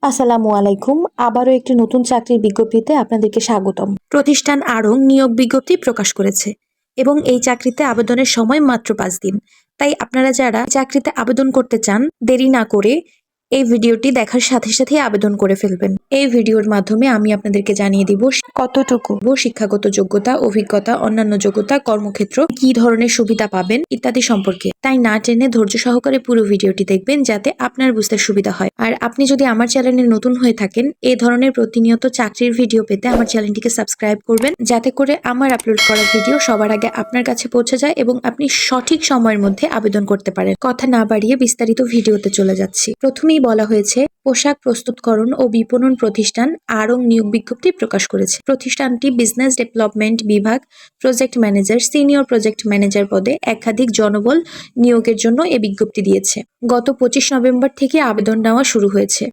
আসসালামু আলাইকুম। আবারও একটি নতুন চাকরির বিজ্ঞপ্তিতে আপনাদেরকে স্বাগতম। প্রতিষ্ঠান আড়ং নিয়োগ বিজ্ঞপ্তি প্রকাশ করেছে এবং এই চাকরিতে আবেদনের সময় মাত্র ৫ দিন। তাই আপনারা যারা চাকরিতে আবেদন করতে চান, দেরি না করে এই ভিডিওটি দেখার সাথে সাথেই আবেদন করে ফেলবেন। এই ভিডিওর মাধ্যমে আমি আপনাদেরকে জানিয়ে দিব কতটুকু শিক্ষাগত যোগ্যতা, অভিজ্ঞতা, অন্যান্য যোগ্যতা, কর্মক্ষেত্র, কি ধরনের সুবিধা পাবেন ইত্যাদি সম্পর্কে। তাই না টেনে ধৈর্য সহকারে পুরো ভিডিওটি দেখবেন যাতে আপনার বুঝতে সুবিধা হয়। আর আপনি যদি আমার চ্যানেলে নতুন হয়ে থাকেন, এই ধরনের প্রতিনিয়ত চাকরির ভিডিও পেতে আমার চ্যানেলটিকে সাবস্ক্রাইব করবেন, যাতে করে আমার আপলোড করা ভিডিও সবার আগে আপনার কাছে পৌঁছে যায় এবং আপনি সঠিক সময়ের মধ্যে আবেদন করতে পারেন। কথা না বাড়িয়ে বিস্তারিত ভিডিওতে চলে যাচ্ছি। প্রথমেই বলা হয়েছে, পোশাক প্রস্তুতকরণ ও বিপণন প্রতিষ্ঠান আড়ং নিয়োগ বিজ্ঞপ্তি প্রকাশ করেছে। প্রতিষ্ঠানটি বিজনেস ডেভেলপমেন্ট বিভাগ, project manager, senior project manager পদে একাধিক জনবল নিয়োগের জন্য এ বিজ্ঞপ্তি দিয়েছে। গত 25 নভেম্বর থেকে আবেদন নেওয়া শুরু হয়েছে।